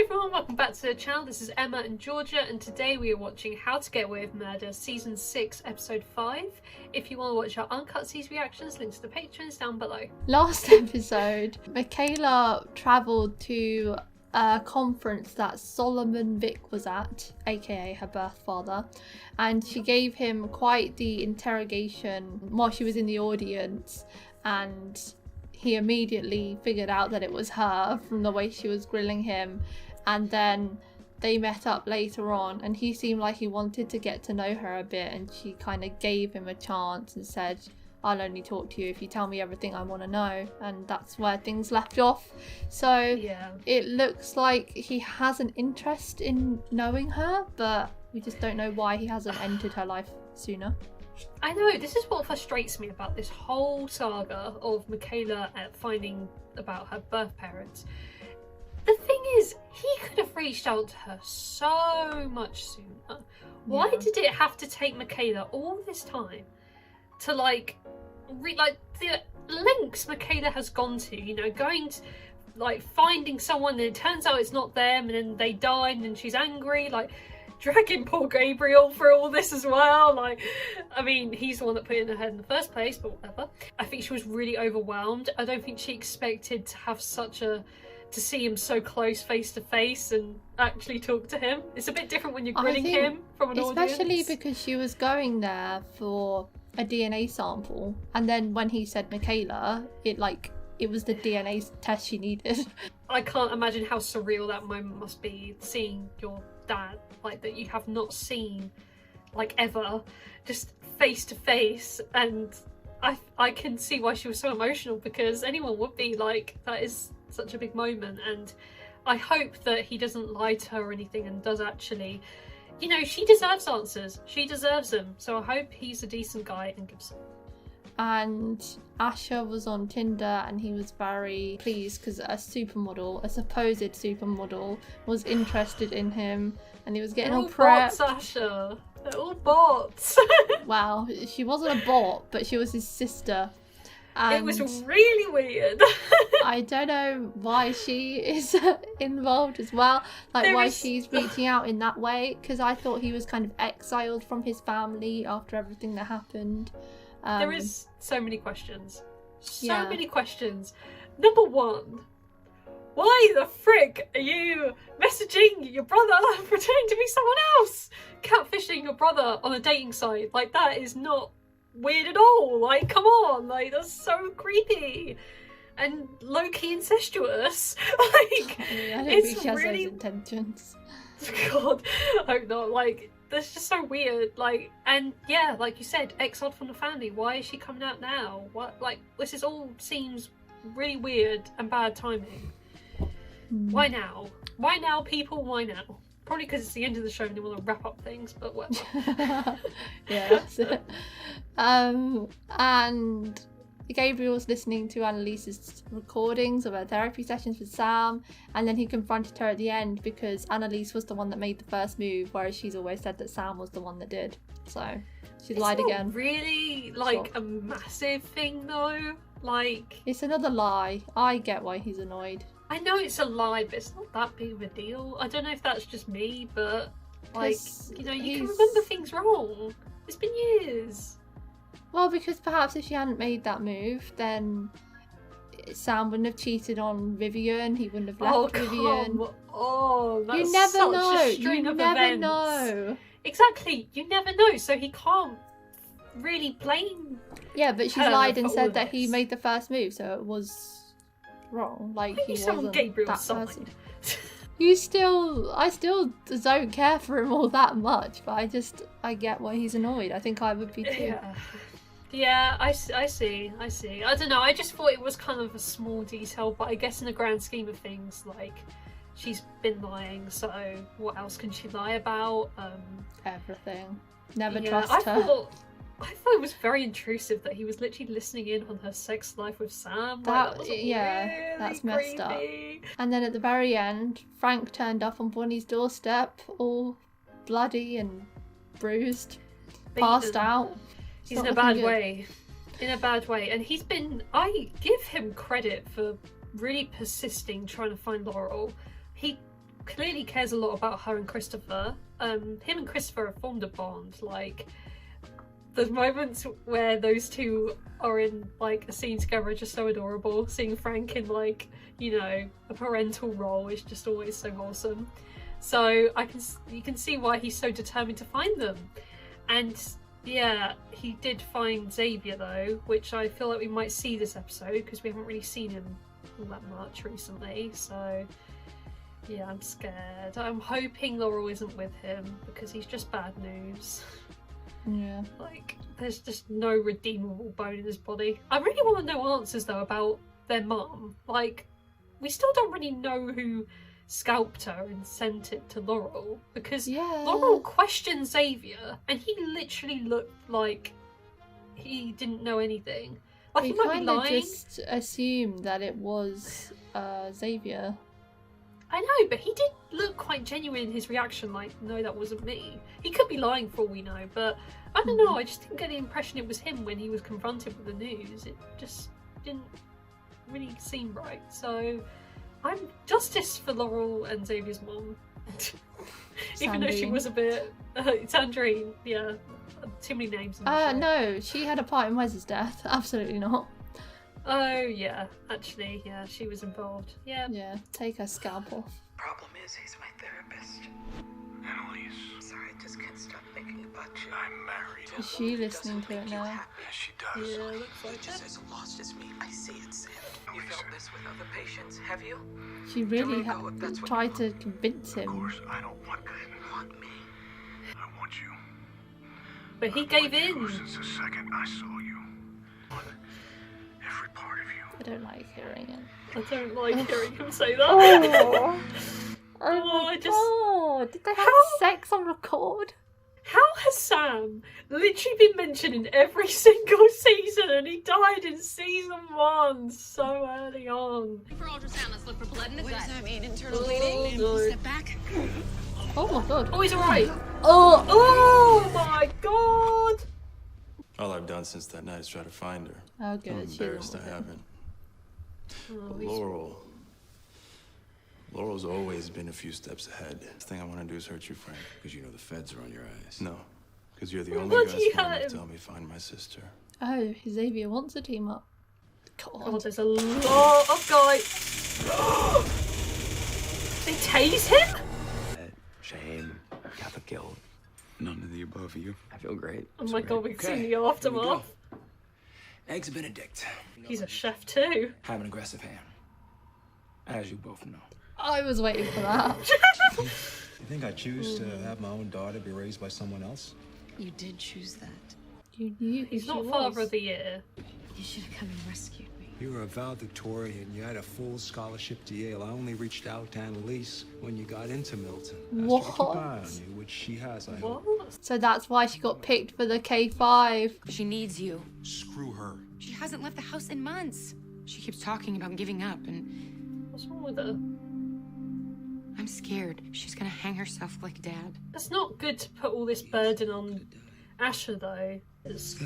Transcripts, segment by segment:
Hi everyone, welcome back to the channel. This is Emma and Georgia, and today we are watching How to Get Away with Murder Season 6 Episode 5. If you want to watch our uncut season reactions, links to the patrons down below. Last episode, Michaela travelled to a conference that Solomon Vick was at, aka her birth father, and she gave him quite the interrogation while she was in the audience, and he immediately figured out that it was her from the way she was grilling him. And then they met up later on and he seemed like he wanted to get to know her a bit, and she kind of gave him a chance and said, I'll only talk to you if you tell me everything I want to know. And that's where things left off. So yeah, it looks like he has an interest in knowing her, but we just don't know why he hasn't entered her life sooner. I know, this is what frustrates me about this whole saga of Michaela finding about her birth parents. The thing is, he could have reached out to her so much sooner. Why did it have to take Michaela all this time to the lengths Michaela has gone to, you know, going to finding someone and it turns out it's not them, and then they die and then she's angry, dragging poor Gabriel through all this as well. I mean, he's the one that put it in her head in the first place, but whatever. I think she was really overwhelmed. I don't think she expected to have to see him so close face to face and actually talk to him. It's a bit different when you're grilling him from an audience. Especially because she was going there for a DNA sample, and then when he said Michaela, it was the DNA test she needed. I can't imagine how surreal that moment must be, seeing your dad that you have not seen ever, just face to face. And I can see why she was so emotional, because anyone would be. That is such a big moment, and I hope that he doesn't lie to her or anything and does actually, you know, she deserves answers, she deserves them, so I hope he's a decent guy and gives them. And Asher was on Tinder and he was very pleased because a supposed supermodel was interested in him, and he was getting all prepped. Bots, Asher. They're all bots. Well, she wasn't a bot, but she was his sister. And it was really weird. I don't know why she is involved as well, she's reaching out in that way, because I thought he was kind of exiled from his family after everything that happened. There is so many questions. Many questions. Number one, why the frick are you messaging your brother pretending to be someone else? Catfishing your brother on a dating site, that is not weird at all. Come on, that's so creepy and low-key incestuous. I don't think she has those intentions. God, I hope not. That's just so weird. And yeah, like you said, exiled from the family. Why is she coming out now? What? This is all seems really weird and bad timing. Why now? Why now, people? Why now? Probably because it's the end of the show and they want to wrap up things, but whatever. Yeah, that's it. And Gabriel was listening to Annalise's recordings of her therapy sessions with Sam, and then he confronted her at the end because Annalise was the one that made the first move, whereas she's always said that Sam was the one that did. So she's lied again. It's not really a massive thing though. It's another lie. I get why he's annoyed. I know it's a lie, but it's not that big of a deal. I don't know if that's just me, but you know, you can remember things wrong. It's been years. Well, because perhaps if she hadn't made that move, then Sam wouldn't have cheated on Vivian. He wouldn't have left Vivian. That's you never such know. a string you of never events. know. Exactly. You never know. So he can't really blame. Yeah, but she's lied and said that he made the first move, so it was wrong. He wasn't Gabriel's that person. I still don't care for him all that much, but I get why he's annoyed. I think I would be too. Yeah, I see. I don't know, I just thought it was kind of a small detail, but I guess in the grand scheme of things, she's been lying, so what else can she lie about? Everything. Never trust her. I thought it was very intrusive that he was literally listening in on her sex life with Sam. That was really that's creepy. messed up. And then at the very end, Frank turned up on Bonnie's doorstep, all bloody and bruised, passed out. He's in a bad way. In a bad way. And I give him credit for really persisting trying to find Laurel. He clearly cares a lot about her and Christopher. Him and Christopher have formed a bond. Like, the moments where those two are in like a scene together are just so adorable. Seeing Frank in like, you know, a parental role is just always so wholesome. So you can see why he's so determined to find them. And yeah, he did find Xavier though, which I feel like we might see this episode because we haven't really seen him all that much recently. So yeah, I'm scared. I'm hoping Laurel isn't with him because he's just bad news. Yeah. Like, there's just no redeemable bone in his body. I really want to know answers though about their mum. Like, we still don't really know who scalped her and sent it to Laurel because Laurel questioned Xavier and he literally looked like he didn't know anything. Like, he might be lying. Just assumed that it was Xavier. I know, but he did look quite genuine in his reaction, like, no, that wasn't me. He could be lying for all we know, but I don't know, I just didn't get the impression it was him when he was confronted with the news. It just didn't really seem right. So, I'm justice for Laurel and Xavier's mom. Even though she was a bit... Tangerine, yeah. Too many names in the show. No, she had a part in Wes's death. Absolutely not. Oh, yeah. Actually, yeah, she was involved. Yeah. Yeah, take her scalp off. Problem is, he's my therapist. Annalise. Sorry, I just can't stop thinking about you. I'm married. Is she listening to it now? Yes, she does. Yeah, looks like Just it. as lost as me, I see it, Sam. You felt this with other patients, have you? She really That's what tried to convince Of him. course, I don't want that. You want me? I want you. But he I've gave wanted you in. Since the second I saw you. On every part of you. I don't like hearing it. I don't like hearing him say that. Oh, I just... God! Did they have sex on record? How has Sam literally been mentioned in every single season and he died in season 1 so early on? For ultrasound, let's look for blood in the What gut. does that mean? Internal Oh, bleeding? no. Step back. Oh my God! Oh, he's alright. Oh! Oh my god! All I've done since that night is try to find her. Oh, good. I'm She embarrassed I wasn't. haven't. Oh, But he's- Laurel's always been a few steps ahead. The thing I want to do is hurt you, Frank. Because you know the feds are on your ass. No, because you're the Why only do guy you smart hurt enough to him? help me find my sister. Oh, Xavier wants a team up. God, God. there's a lot of guys. They tase him? Shame, Catholic guilt. None of the above, you. I feel great. Oh my god, we've Okay, seen the here we go. aftermath. Eggs Benedict. He's a chef too. Have an aggressive hand. As you both know. I was waiting for that. You think I choose to have my own daughter be raised by someone else? You did choose that. You knew who He's she not was. Father of the Year. You should have come and rescued me. You were a valedictorian. You had a full scholarship to Yale. I only reached out to Annalise when you got into Milton. Asked her to keep What? an eye on you, which she has, I hope. What? So that's why she got picked for the K5. She needs you. Screw her. She hasn't left the house in months. She keeps talking about giving up, and What's wrong with her? I'm scared. She's gonna hang herself like Dad. It's not good to put all this burden on Asher though. It's,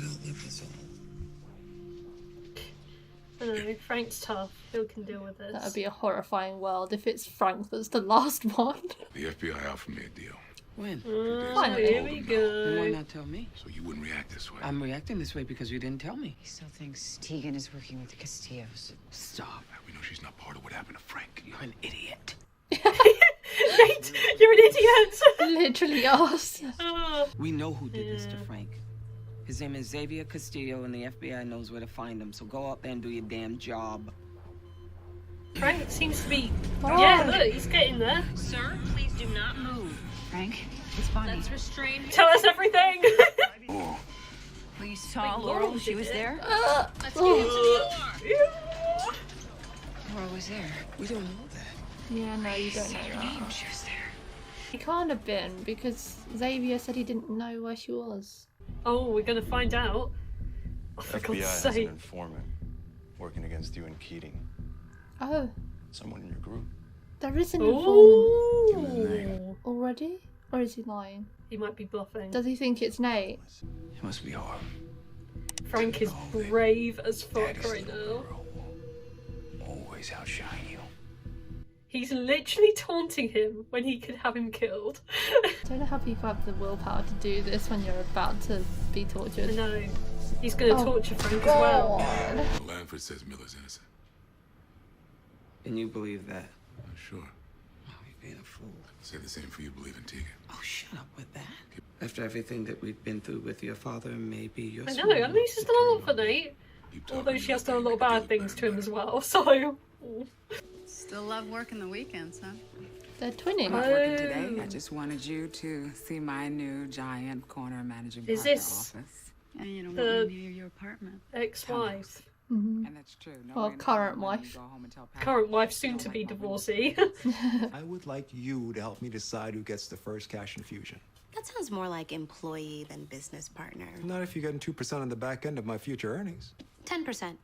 I don't know, Frank's tough. He can deal with this. That would be a horrifying world if it's Frank that's the last one. The FBI offered me a deal. When? Here we Then why go. not tell me? So you wouldn't react this way. I'm reacting this way because you didn't tell me. He still thinks Tegan is working with the Castillos. Stop. We know she's not part of what happened to Frank. You're an idiot. Nate, you're an idiot! Literally us. We know who did this to Frank. His name is Xavier Castillo, and the FBI knows where to find him. So go out there and do your damn job. Frank seems to be... Yeah, look, he's getting there. Sir, please do not move. Frank, it's Bonnie. Let's restrain him. Tell us everything! Oh, Well, you saw Wait, Laurel. Laurel She did was it. there. Let's get him to the door. Laurel was there. We don't know that. Yeah, no, you don't know that. She was there. He can't have been because Xavier said he didn't know where she was. Oh, we're gonna find out. Oh, for FBI God's has an sake. informant working against you and Keating. Oh, Someone in your group. there is an informant Ooh. already? Or is he lying? He might be bluffing. Does he think it's Nate? It must be hard. Frank is brave as fuck Daddy's right little now. girl will always outshine you. He's literally taunting him when he could have him killed. I don't know how people have the willpower to do this when you're about to be tortured. I know. He's going to torture Frank as well. Lanford says Miller's innocent. And you believe that? I'm sure. Oh, you're being a fool. Say the same for you believe in Tegan. Oh, shut up with that. After everything that we've been through with your father, maybe you're... I know, Annalise has done a lot for Nate. Although she has done a lot of bad things to him as well, so... Still love working the weekends, huh? They're twinning. I'm not working today. I just wanted you to see my new giant corner managing partner office. And you don't want me near your apartment. Ex-wife. Mm-hmm. And that's true. Well, current wife. Current wife, soon to be divorcee. I would like you to help me decide who gets the first cash infusion. That sounds more like employee than business partner. Not if you're getting 2% on the back end of my future earnings. 10%.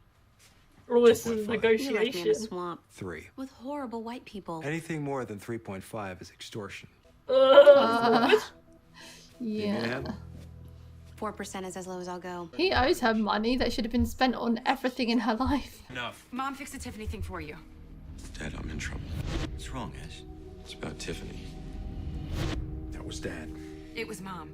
All this is You left me in a negotiation. swamp 3. with horrible white people. Anything more than 3.5 is extortion. Yeah. 4% is as low as I'll go. He owes her money that should have been spent on everything in her life. Enough. Mom fixed the Tiffany thing for you. Dad, I'm in trouble. What's wrong, Ash? It's about Tiffany. That was Dad. It was Mom.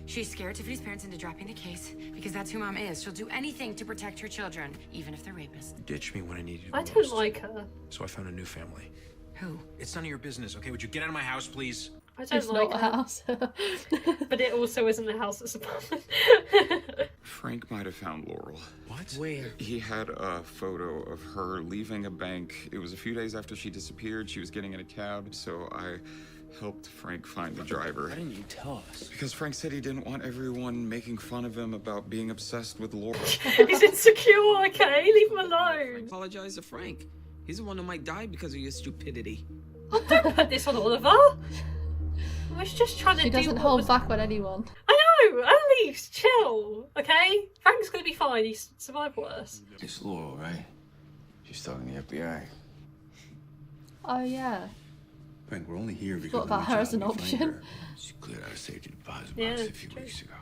She scared Tiffany's parents into dropping the case because that's who Mom is. She'll do anything to protect her children, even if they're rapists. Ditch me when I need you. I don't like her. So I found a new family. Who? It's none of your business, okay? Would you get out of my house, please? I don't It's like not a her. house. But it also isn't a house, it's a apartment. Frank might have found Laurel. What? Where? He had a photo of her leaving a bank. It was a few days after she disappeared. She was getting in a cab, so I helped Frank find the driver. Why didn't you tell us? Because Frank said he didn't want everyone making fun of him about being obsessed with Laurel. He's insecure, okay? Leave him alone. Apologize to Frank. He's the one who might die because of your stupidity. Oh, don't put this on Oliver. I was just trying to She do doesn't what hold was... back on anyone. I know, Annalise, chill, okay? Frank's gonna be fine, he's survived worse. It's Laurel, right? She's talking to the FBI. Oh yeah. Frank, we're only here because What about her as an option? She cleared our safety deposit Yeah, box a few weeks ago.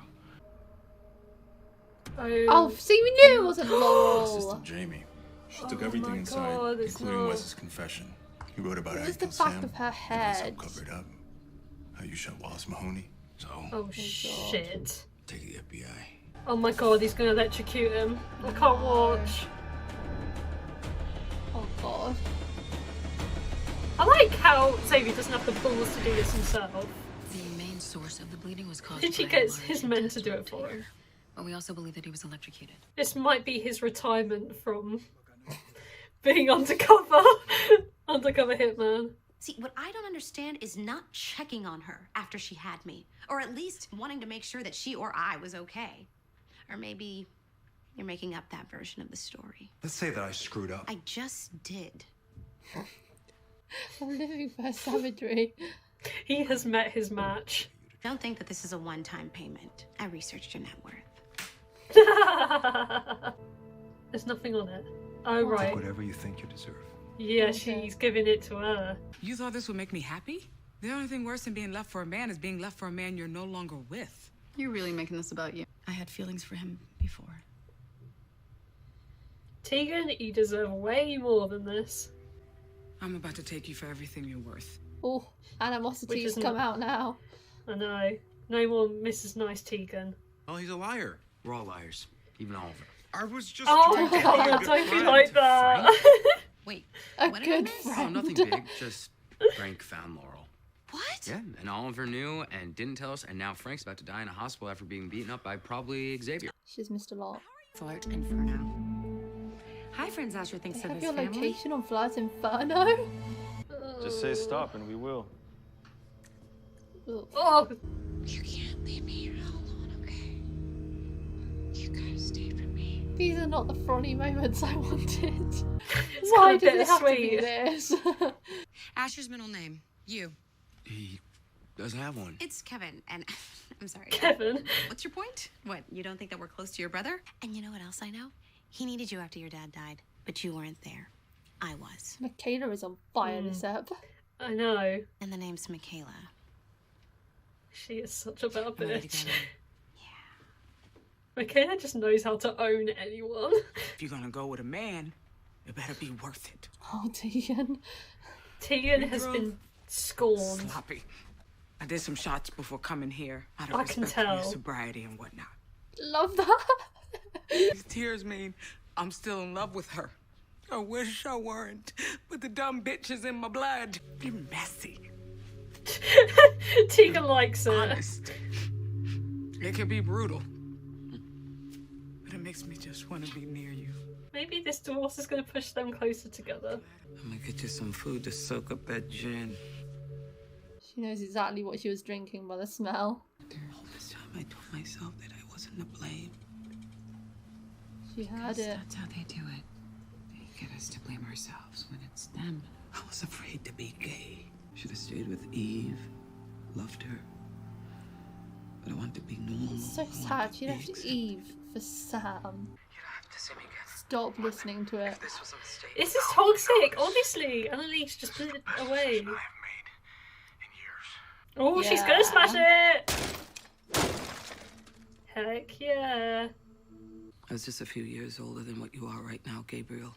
Oh, see, we knew it wasn't Laurel. Assistant Jamie. She took Oh everything my inside, God, it's including not. Wes's confession. He wrote about It how was you the killed back Sam, of her and head. also covered up how you shot Wallace Mahoney. So Oh shit. take the FBI. Oh my god, he's gonna electrocute him. I can't watch. Oh god. I like how Xavier doesn't have the balls to do this himself. The main source of the bleeding was caused Did he by a get large his men to do it intestinal for him? tear. But we also believe that he was electrocuted. This might be his retirement from being undercover. Undercover hitman. See, what I don't understand is not checking on her after she had me. Or at least wanting to make sure that she or I was okay. Or maybe you're making up that version of the story. Let's say that I screwed up. I just did. I'm living for her savagery. He has met his match. Don't think that this is a one-time payment. I researched your net worth. There's nothing on it. Oh, right. Whatever you think you deserve. Yeah, she's giving it to her. You thought this would make me happy? The only thing worse than being left for a man is being left for a man you're no longer with. You're really making this about you. I had feelings for him before. Tegan, you deserve way more than this. I'm about to take you for everything you're worth. Oh, animosity Which has is come not- out now. I know. No more Mrs. Nice Tegan. Oh, he's a liar. We're all liars. Even Oliver. I was just Oh trying to be a god, good don't be friend. like that. Wait, A what did I good miss? Oh, friend. nothing big. Just Frank found Laurel. What? Yeah, and Oliver knew and didn't tell us, and now Frank's about to die in a hospital after being beaten up by probably Xavier. She's Mr. Lot. Flirt Inferno. Hi, friends Asher thinks They of have his your family. location on Flirt Inferno? Just say stop and we will. Oh, You can't leave me here all alone, okay? You gotta stay for me. These are not the Fronnie moments I wanted. It's Why got a does bit it have to be sweet. this? Asher's middle name. You. He doesn't have one. It's Kevin, and I'm sorry. Kevin. What's your point? What, you don't think that we're close to your brother? And you know what else I know? He needed you after your dad died, but you weren't there. I was. Michaela is on fire this ep. I know. And the name's Michaela. She is such a bad We're ready bitch. together. Michaela just knows how to own anyone. If you're gonna go with a man, it better be worth it. Oh, Tegan. Tegan has been scorned. Sloppy. I did some shots before coming here. Out of I can respect for your tell. sobriety and whatnot. Love that. These tears mean I'm still in love with her. I wish I weren't, but the dumb bitch is in my blood. Be messy. Tegan likes it. Honest. It can be brutal, but it makes me just want to be near you. Maybe this divorce is going to push them closer together. I'm gonna get you some food to soak up that gin. She knows exactly what she was drinking by the smell. All this time I told myself that I wasn't to blame. She had Because it. that's how they do it. They get us to blame ourselves when it's them. I was afraid to be gay. Should have stayed with Eve. Loved her. But I wanted to be normal. It's so sad. She left Eve for Sam. Stop listening to it. This is toxic, honestly. Annalise, just put it away. Oh, she's gonna smash it! Heck yeah. I was just a few years older than what you are right now, Gabriel.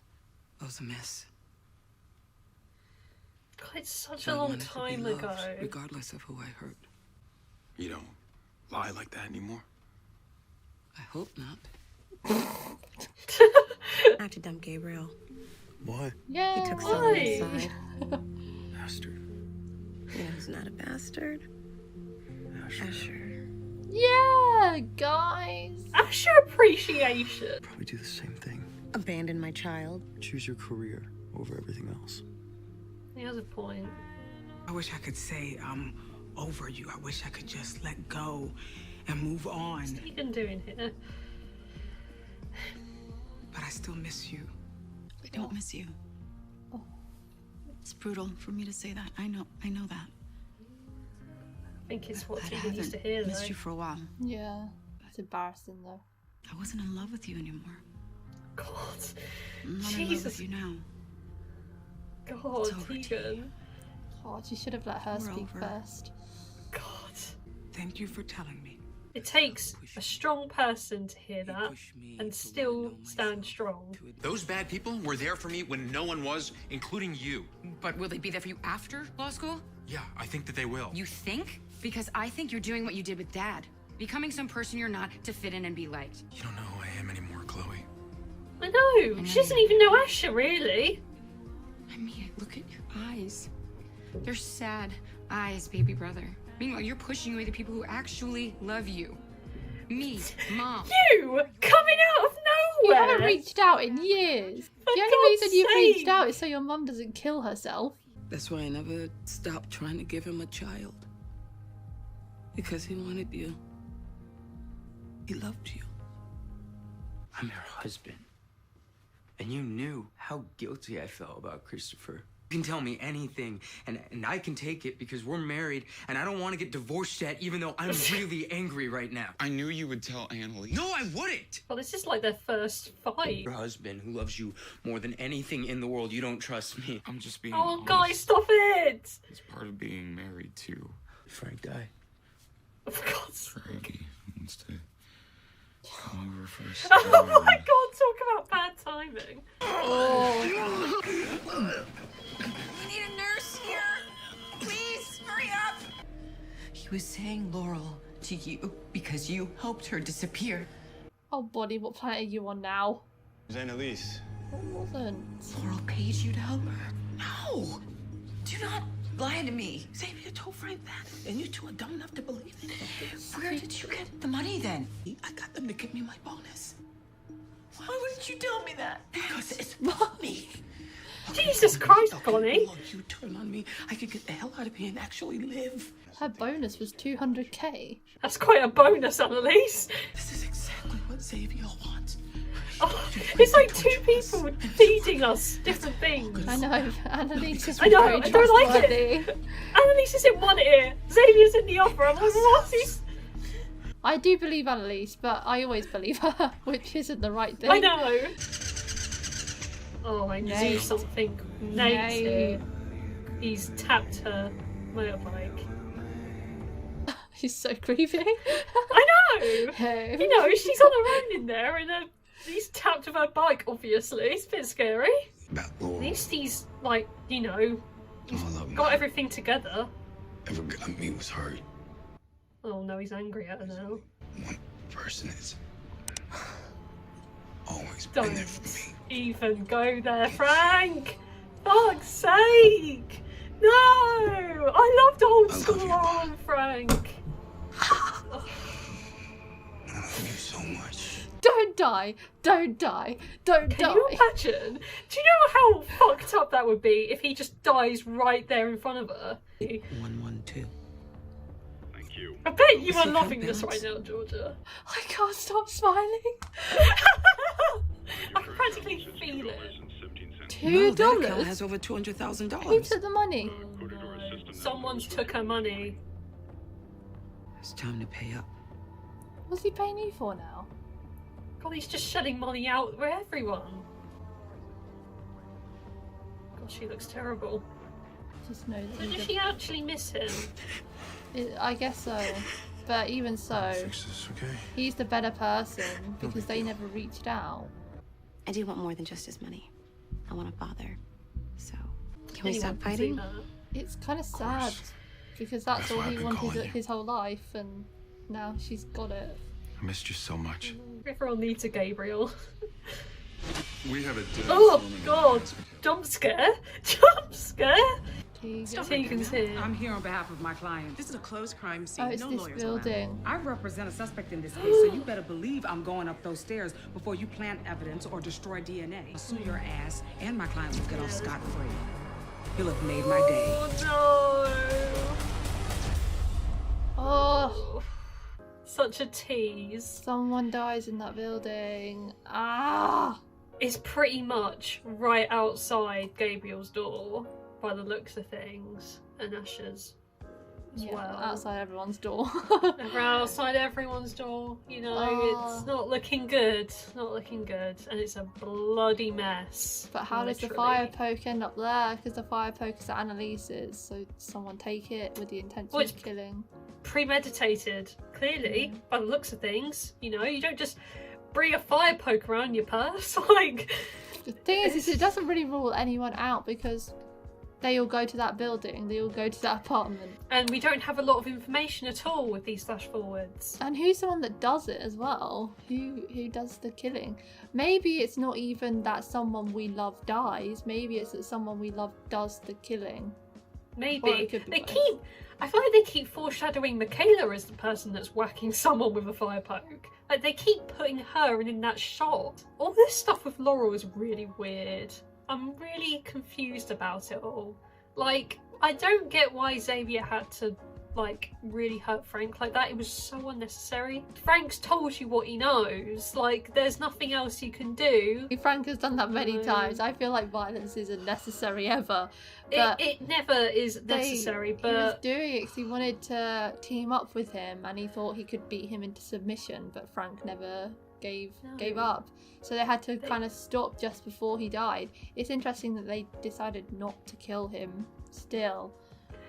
I was a mess. God, it's such I a long wanted to be time loved, ago. regardless of who I hurt. You don't lie like that anymore? I hope not. I had to dump Gabriel. Why? Yeah. He took Solomon's Why? side. Bastard. You know who's not a bastard? Asher. Yeah, guys. Asher appreciation. Probably do the same thing. Abandon my child. Choose your career over everything else. He has a point. I wish I could say I'm over you. I wish I could just let go and move on. What's Tegan doing here? But I still miss you. I don't miss you. It's brutal for me to say that. I know that. I think it's what But I Tegan needs to hear, missed though. you for a while. Yeah. It's embarrassing though. I wasn't in love with you anymore. God. I'm not in love Jesus. with you now. God, It's over, Tegan. God, you should have let her We're speak over. first. God. Thank you for telling me. It takes a strong person to hear that and still stand strong. Those bad people were there for me when no one was, including you. But will they be there for you after law school? Yeah, I think that they will. You think? Because I think you're doing what you did with Dad. Becoming some person you're not to fit in and be liked. You don't know who I am anymore, Chloe. I know. She doesn't even know Asher, really. I mean, look at your eyes. They're sad eyes, baby brother. Meanwhile, you're pushing away the people who actually love you. Me, Mom. You coming out of You nowhere. haven't reached out in years. The only God's reason you've reached sake. out is so your mum doesn't kill herself. That's why I never stopped trying to give him a child. Because he wanted you. He loved you. I'm your husband. And you knew how guilty I felt about Christopher. You can tell me anything, and I can take it because we're married, and I don't want to get divorced yet, even though I'm really angry right now. I knew you would tell Annalise. No, I wouldn't! Well, this is like their first fight. Your husband, who loves you more than anything in the world, you don't trust me. I'm just being Oh, honest. guys, stop it! It's part of being married, too. Frank died. For God's sake. Frankie wants to come over first. Oh my God, talk about bad timing. Oh. We need a nurse here. Please, hurry up. He was saying Laurel to you because you helped her disappear. Oh, Bonnie, what planet are you on now? It's Annalise. It wasn't. Laurel paid you to help her? No. Do not lie to me. Xavier told Frank that, and you two are dumb enough to believe it. Where did you get the money then? I got them to give me my bonus. Why wouldn't you tell me that? Because it's not me. Jesus Christ, Bonnie. Well, you turn on me, I could get the hell out of here and actually live. Her bonus was 200k. That's quite a bonus, Annalise. This is exactly what Xavier wants. Oh, it's like two people feeding us different things. I know. Annalise is I know, very I don't like it. trustworthy. Annalise is in one ear, Xavier's in the other. I'm like, what is... I do believe Annalise, but I always believe her, which isn't the right thing. I know. Oh, I knew something. Nate's here. He's tapped her motorbike. She's so creepy. I know! Hey. You know, she's on her own in there and he's tapped with her bike, obviously. It's a bit scary. About Laurel. At least he's, like, you know, got everything together. Ever got me was hurt. Oh no, he's angry at her now. One person is always been there for me. Even go there, Frank! Fuck's sake! No! I loved old school Laurel and Frank. I love you so much. Don't die! Don't die! Don't die! Can you imagine? Do you know how fucked up that would be if he just dies right there in front of her? 112. Thank you. I bet you are loving this right now, Georgia. I can't stop smiling. I can practically feel it. No, that account $2? has over $200,000. Who took the money? Someone's took her money. It's time to pay up. What's he paying you for now? God, he's just shelling money out for everyone. God, she looks terrible. Just know that So does she actually miss him? I guess so. But even so, Fix this, okay? he's the better person because they never reached out. I do want more than just his money. I want a father. So, can we Anyone stop can see fighting? that. It's kind of sad because that's all why I've he been wanted calling you. his whole life, and now she's got it. I missed you so much. Everyone needs a Gabriel. We have a dinner. Oh God! Jump scare! Jump scare! Tegan's here. I'm here on behalf of my client. This is a closed crime scene. Oh, it's no this lawyers building. I represent a suspect in this case, so you better believe I'm going up those stairs before you plant evidence or destroy DNA. I'll sue your ass, and my client will get off scot-free. You'll have made my day. Oh no! Oh, Such a tease. someone dies in that building. Ah! It's pretty much right outside Gabriel's door, by the looks of things, and Asher's as well. Outside everyone's door. We're outside everyone's door, you know, Oh. it's not looking good. Not looking good. And it's a bloody mess. But how does the literally. fire poke end up there? Because the fire poke is at Annalise's, so someone take it with the intention Well, it's of killing. Premeditated, clearly, by the looks of things. You know, you don't just bring a fire poke around your purse. Like, The thing is it doesn't really rule anyone out because they all go to that building, they all go to that apartment. and we don't have a lot of information at all with these flash forwards. And who's the one that does it as well? Who does the killing? Maybe it's not even that someone we love dies. Maybe it's that someone we love does the killing. Or Maybe it could be they both. keep. I feel like they keep foreshadowing Michaela as the person that's whacking someone with a fire poke. Like they keep putting her in that shot. All this stuff with Laurel is really weird. I'm really confused about it all. Like, I don't get why Xavier had to, like, really hurt Frank like that. It was so unnecessary. Frank's told you what he knows. Like, there's nothing else you can do. Frank has done that many times. I feel like violence isn't necessary ever. But It never is necessary, He was but doing it because he wanted to team up with him and he thought he could beat him into submission, but Frank never gave up. So they had to kind of stop just before he died. It's interesting that they decided not to kill him still,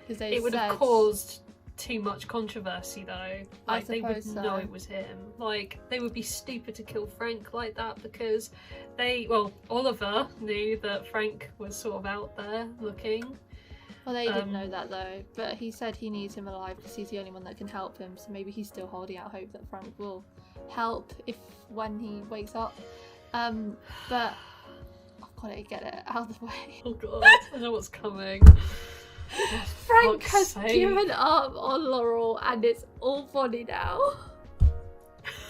because they it would have said- caused too much controversy though. I Like they would suppose know so. it was him. Like they would be stupid to kill Frank like that because Oliver knew that Frank was sort of out there looking. Well, they didn't know that though, but he said he needs him alive because he's the only one that can help him. So maybe he's still holding out hope that Frank will help when he wakes up. But I've got to get it out of the way. Oh god, I know what's coming. Frank fuck's has sake. given up on Laurel and it's all funny now.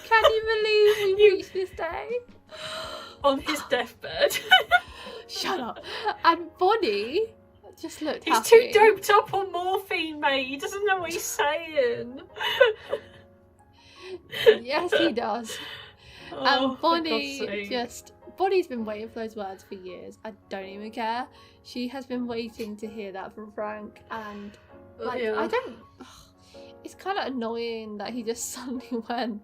Can you believe we reached this day? On his deathbed. Shut up. And Bonnie just looked He's happy. too doped up on morphine, mate. He doesn't know what he's saying. Yes, he does. Oh, And for Bonnie God's sake. Bonnie's been waiting for those words for years. I don't even care. She has been waiting to hear that from Frank, and like Yeah. I don't. It's kind of annoying that he just suddenly went,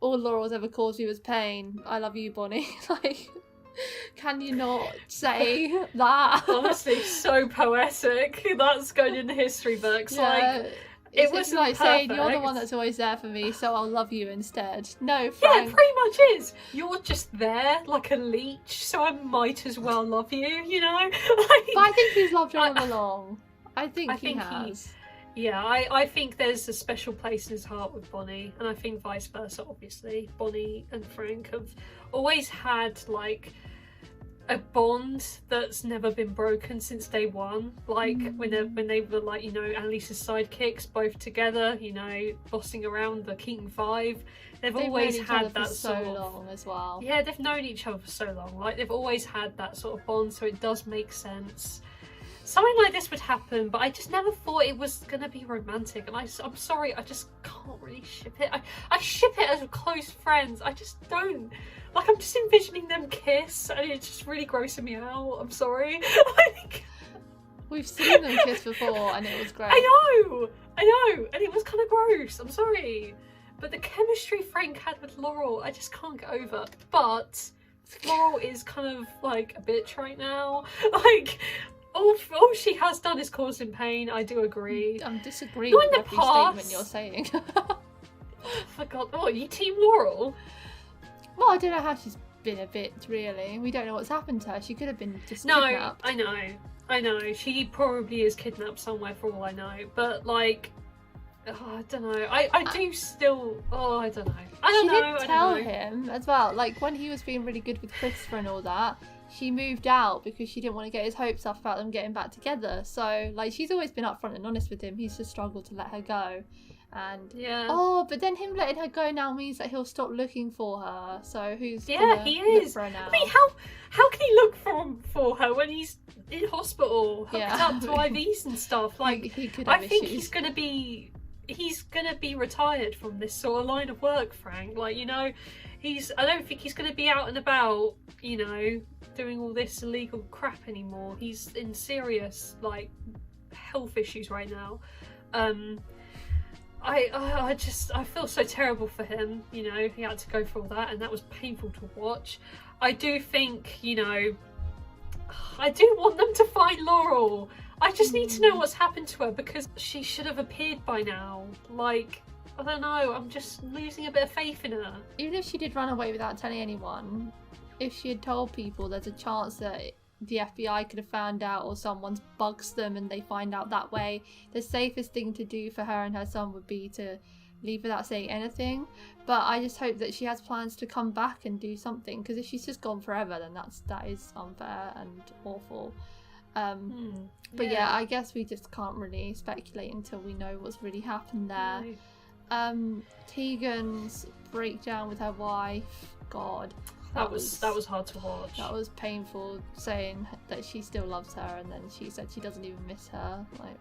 "All Laurel's ever caused me was pain. I love you, Bonnie." Like, can you not say that? Honestly, so poetic. That's going in the history books. Yeah, Like, It's wasn't like saying you're the perfect. one that's always there for me, so I'll love you instead. No, Yeah, Frank. it pretty much is. You're just there like a leech, so I might as well love you, you know? Like, But I think he's loved her all along. I think he think has. Yeah, I think there's a special place in his heart with Bonnie, and I think vice versa, obviously. Bonnie and Frank have always had, like, a bond that's never been broken since day one. Like, when they were, like, you know, Annalise's sidekicks, both together, you know, bossing around the Keating Five. They've always known each had other that for sort so of... long as well. Yeah, they've known each other for so long. Like, they've always had that sort of bond, so it does make sense. Something like this would happen, but I just never thought it was going to be romantic. And I'm sorry, I just can't really ship it. I ship it as close friends. I just don't. Like, I'm just envisioning them kiss, and it's just really grossing me out. I'm sorry. Like, we've seen them kiss before, and it was great. I know, and it was kind of gross. I'm sorry. But the chemistry Frank had with Laurel, I just can't get over. But Laurel is kind of like a bitch right now. Like, all she has done is cause him pain. I do agree. I'm disagreeing Not in with the every statement past. you're saying. I forgot. Oh, you team Laurel? Well, I don't know how she's been a bit, really. We don't know what's happened to her. She could have been just No, kidnapped. I know. She probably is kidnapped somewhere for all I know. But, like, I don't know. I do still... Oh, I don't know. She did tell him as well, like, when he was being really good with Christopher and all that, she moved out because she didn't want to get his hopes up about them getting back together. So, like, she's always been upfront and honest with him. He's just struggled to let her go. And yeah. Oh, but then him letting her go now means that he'll stop looking for her. So who's he look is. for her now? I mean, how can he look for her when he's in hospital, hooked up to IVs and stuff? Like, he could I have think issues. he's gonna be retired from this sort of line of work, Frank. Like, you know, I don't think he's gonna be out and about, you know, doing all this illegal crap anymore. He's in serious, like, health issues right now. I feel so terrible for him, you know, he had to go through all that, and that was painful to watch. I do think, you know, I do want them to find Laurel. I just need to know what's happened to her, because she should have appeared by now. Like, I don't know, I'm just losing a bit of faith in her. Even if she did run away without telling anyone, if she had told people, there's a chance that the FBI could have found out, or someone's bugs them and they find out that way. The safest thing to do for her and her son would be to leave without saying anything. But I just hope that she has plans to come back and do something, because if she's just gone forever, then that is unfair and awful. But yeah, I guess we just can't really speculate until we know what's really happened there. Tegan's breakdown with her wife, God, That was hard to watch. that was painful, saying that she still loves her, and then she said she doesn't even miss her. Like,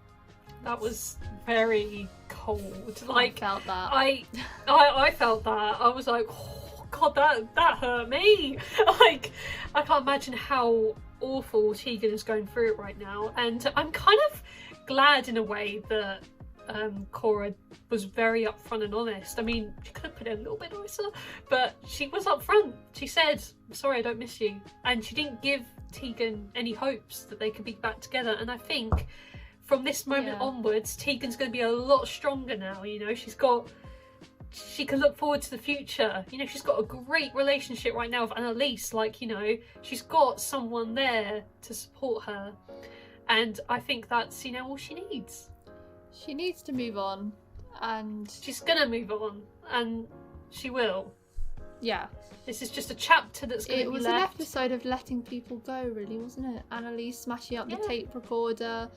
that was very cold. Like, I felt that. I felt that. I was like, oh, God, that hurt me. Like, I can't imagine how awful Tegan is going through it right now. And I'm kind of glad in a way that Cora was very upfront and honest. I mean, she could have put it a little bit nicer, but she was upfront. She said, "I'm sorry, I don't miss you," and she didn't give Tegan any hopes that they could be back together. And I think from this moment onwards, Tegan's going to be a lot stronger now. You know, she can look forward to the future. You know, she's got a great relationship right now with Annalise. Like, you know, she's got someone there to support her, and I think that's, you know, all she needs. She needs to move on, and she's gonna move on, and she will. Yeah. This is just a chapter that's going to be left. It was an episode of letting people go, really, wasn't it? Annalise smashing up the tape recorder,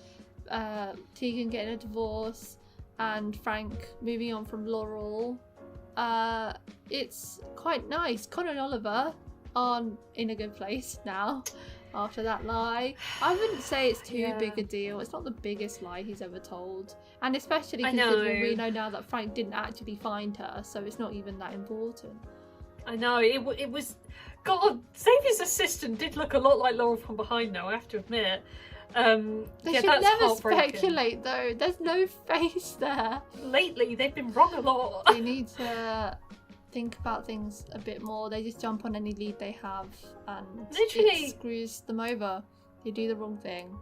Tegan getting a divorce, and Frank moving on from Laurel. It's quite nice. Connor and Oliver are in a good place now. After that lie, I wouldn't say it's too big a deal. It's not the biggest lie he's ever told, and especially considering we know now that Frank didn't actually find her, so it's not even that important. I know, it was... God, Xavier's assistant did look a lot like Laurel from behind, though, I have to admit. They should that's never heartbreaking. speculate, though. There's no face there. Lately, they've been wrong a lot. They need to think about things a bit more. They just jump on any lead they have, and Literally. it screws them over. They do the wrong thing.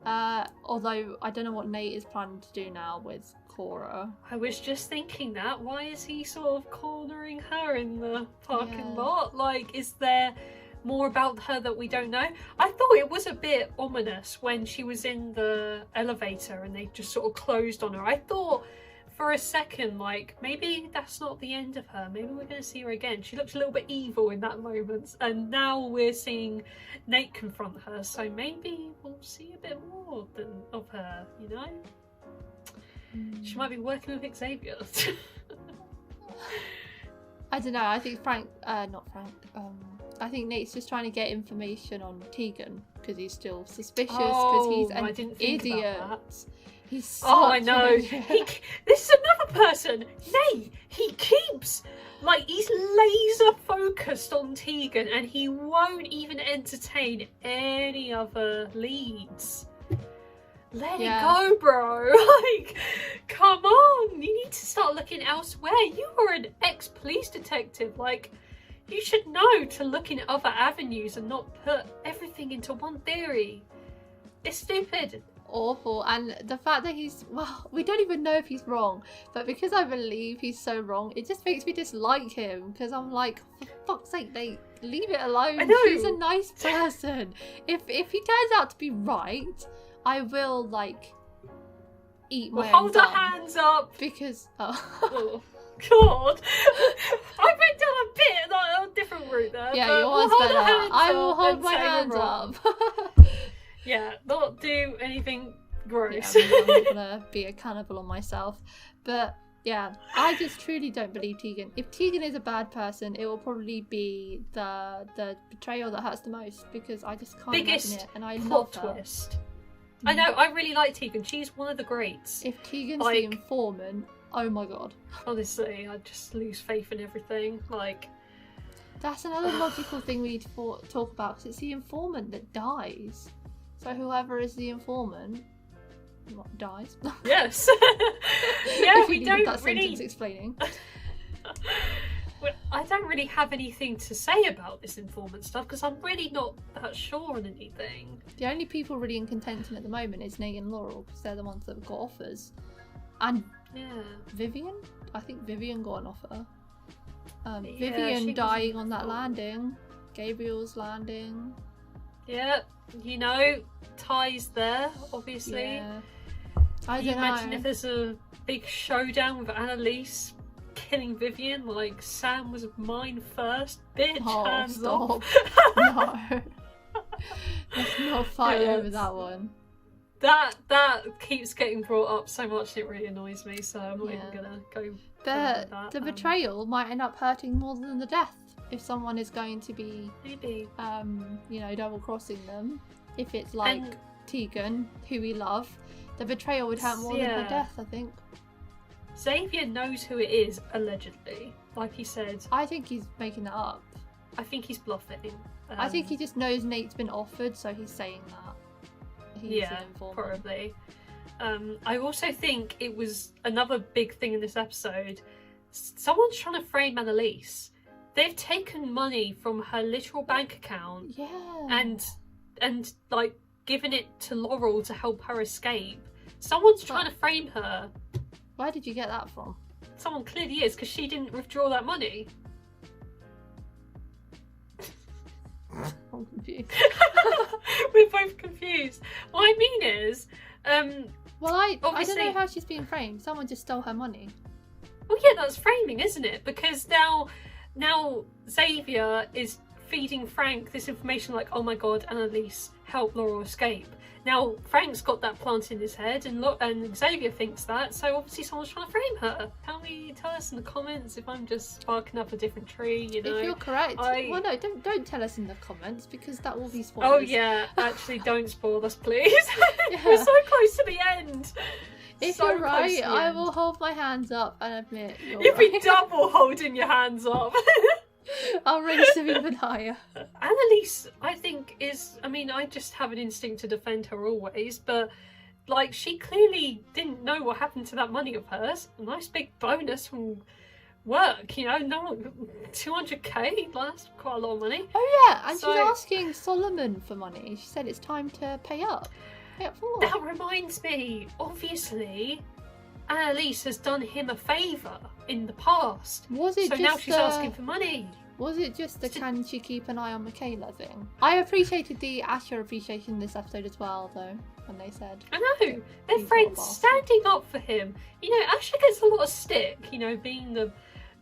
Although I don't know what Nate is planning to do now with Cora. I was just thinking that. Why is he sort of cornering her in the parking lot? Like, is there more about her that we don't know? I thought it was a bit ominous when she was in the elevator and they just sort of closed on her. I thought for a second, like, maybe that's not the end of her. Maybe we're going to see her again. She looked a little bit evil in that moment. And now we're seeing Nate confront her. So maybe we'll see a bit more of her, you know? She might be working with Xavier. I don't know. I think I think Nate's just trying to get information on Tegan because he's still suspicious because he's an idiot. He's such I know. an idiot. This is another person. Nate, he keeps, like, he's laser focused on Tegan and he won't even entertain any other leads. Let it go, bro. Like, come on. You need to start looking elsewhere. You are an ex-police detective. Like, you should know to look in other avenues and not put everything into one theory. It's stupid. Awful. And the fact that well, we don't even know if he's wrong, but because I believe he's so wrong, it just makes me dislike him because I'm like, for fuck's sake, Nate, leave it alone. I know. He's a nice person. If he turns out to be right, I will, like, eat my own hold our thumb. hands up. Because, oh, God. I went down a bit, like, a different route there. yeah, but yours we'll better. I will hold and my say we're hands wrong. up. Yeah, not do anything gross. Yeah, I'm not gonna be a cannibal on myself. But, yeah, I just truly don't believe Tegan. If Tegan is a bad person, it will probably be the betrayal that hurts the most because I just can't Biggest imagine it, and I plot love her. twist. I know, I really like Tegan. She's one of the greats. If Tegan's Like, the informant, oh my god. honestly, I just lose faith in everything. Like, That's another logical thing we need to talk about because it's the informant that dies. So whoever is the informant dies. yes. Yeah, If you we needed don't that really. sentence explaining. Well, I don't really have anything to say about this informant stuff because I'm really not that sure on anything. The only people really in contention at the moment is Nate and Laurel because they're the ones that have got offers. And Vivian? I think Vivian got an offer. Vivian dying on that landing. Gabriel's landing. Yeah, you know, ties there, obviously. Yeah. Can you imagine if there's a big showdown with Annalise killing Vivian? Like, Sam was mine first. Bitch, hands stop. off. No. Let's not fight over that one. That keeps getting brought up so much it really annoys me, so I'm not even gonna go The that. the betrayal might end up hurting more than the death if someone is going to be maybe you know, double crossing them. If it's like Tegan, who we love, the betrayal would hurt more than her death, I think. Xavier knows who it is, allegedly. Like he said. I think he's making that up. I think he's bluffing. I think he just knows Nate's been offered, so he's saying that. He's an informant. Probably. I also think it was another big thing in this episode. Someone's trying to frame Annalise. They've taken money from her literal bank account, and like given it to Laurel to help her escape. Someone's trying to frame her. Where did you get that from? Someone clearly is, because she didn't withdraw that money. I'm confused. We're both confused. What I mean is, well, I obviously, don't know how she's being framed. Someone just stole her money. Well, yeah, that's framing, isn't it? Because now Xavier is feeding Frank this information like, oh my god, Annalise helped Laurel escape. Now Frank's got that plant in his head, and Xavier thinks that, so obviously someone's trying to frame her. Tell us in the comments if I'm just sparking up a different tree, you know. If you're correct. Well, no, don't tell us in the comments because that will be spoilers. Oh yeah, actually don't spoil us, please. We're so close to the end. If So you're close right, to the I end. will hold my hands up and admit you're You'd right. be double holding your hands up. I'll raise them even higher. Annalise, I think, I just have an instinct to defend her always, but like, she clearly didn't know what happened to that money of hers. A nice big bonus from work, you know, 200k, that's quite a lot of money. Oh yeah, and she's asking Solomon for money. She said it's time to pay up. That reminds me, obviously, Annalise has done him a favour in the past. Was it so just now she's asking for money. Was it just the can she keep an eye on Michaela thing? I appreciated the Asher appreciation this episode as well, though, when they said. I know, they're friends standing up for him. You know, Asher gets a lot of stick, you know, being the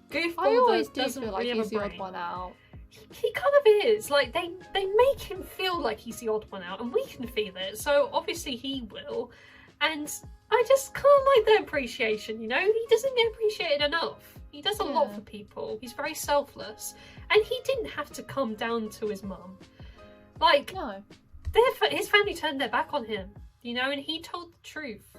goofball I always that do doesn't feel like really he's have a the odd brain. one out. He kind of is. Like, they make him feel like he's the odd one out, and we can feel it, so obviously he will. And I just kind of like the appreciation, you know? He doesn't get appreciated enough. He does a lot for people. He's very selfless. And he didn't have to come down to his mum. Like, his family turned their back on him, you know, and he told the truth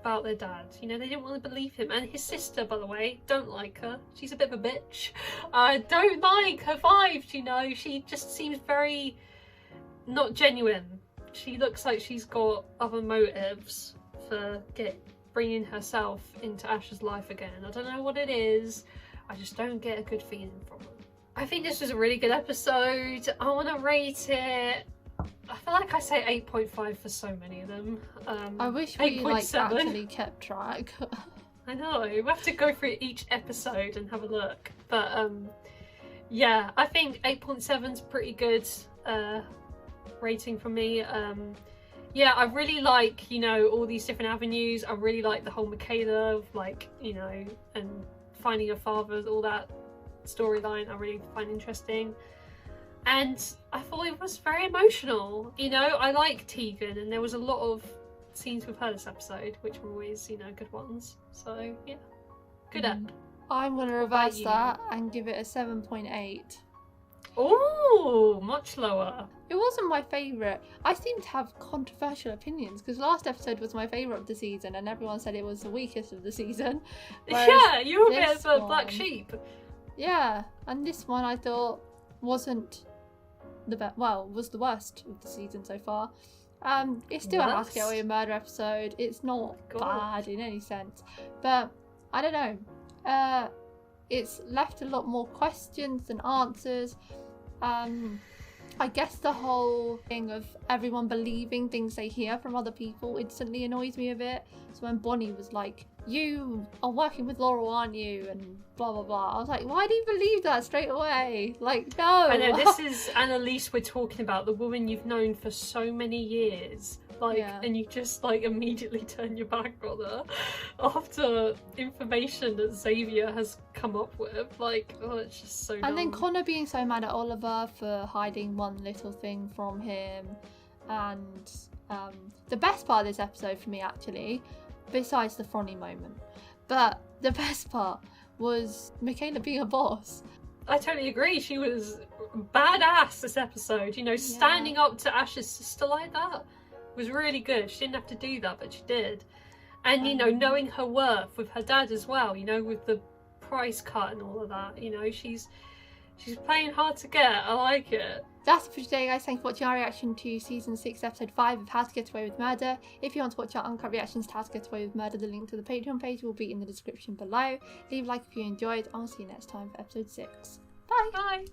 about their dad. You know, they didn't want to believe him. And his sister, by the way, don't like her. She's a bit of a bitch. I don't like her vibes, you know. She just seems very not genuine. She looks like she's got other motives for bringing herself into Ash's life again. I don't know what it is. I just don't get a good feeling from her. I think this was a really good episode. I want to rate it. I feel like I say 8.5 for so many of them. I wish we 8.7. actually kept track. I know, we have to go through each episode and have a look. But yeah, I think 8.7 is pretty good rating for me. Yeah, I really like, you know, all these different avenues. I really like the whole Michaela, like, you know, and finding her father, all that storyline I really find interesting. And I thought it was very emotional. You know, I like Tegan, and there was a lot of scenes with her this episode, which were always, you know, good ones. So, yeah, good up. I'm going to reverse that and give it a 7.8. Oh, much lower. It wasn't my favourite. I seem to have controversial opinions because last episode was my favourite of the season and everyone said it was the weakest of the season. Yeah, you were a bit of a black sheep. Yeah, and this one I thought wasn't the best. Well, was the worst of the season so far. It's still a HTGAWM murder episode. It's not bad in any sense, but I don't know. It's left a lot more questions than answers. I guess the whole thing of everyone believing things they hear from other people instantly annoys me a bit. So when Bonnie was like, "You are working with Laurel, aren't you?" and blah blah blah, I was like, why do you believe that straight away? Like, no. I know, this is Annalise we're talking about, the woman you've known for so many years. Like, and you just like immediately turn your back on her after information that Xavier has come up with. Like, oh, it's just so dumb. And then Connor being so mad at Oliver for hiding one little thing from him. And the best part of this episode for me, actually, besides the Fronnie moment, but the best part was Michaela being a boss. I totally agree. She was badass this episode. You know, standing up to Ash's sister like that was really good. She didn't have to do that, but she did. And, you know, knowing her worth with her dad as well, you know, with the price cut and all of that, you know, she's playing hard to get. I like it. That's it for today, guys. Thanks for watching our reaction to Season 6, Episode 5 of How to Get Away with Murder. If you want to watch our uncut reactions to How to Get Away with Murder, the link to the Patreon page will be in the description below. Leave a like if you enjoyed, and I'll see you next time for Episode 6. Bye! Bye!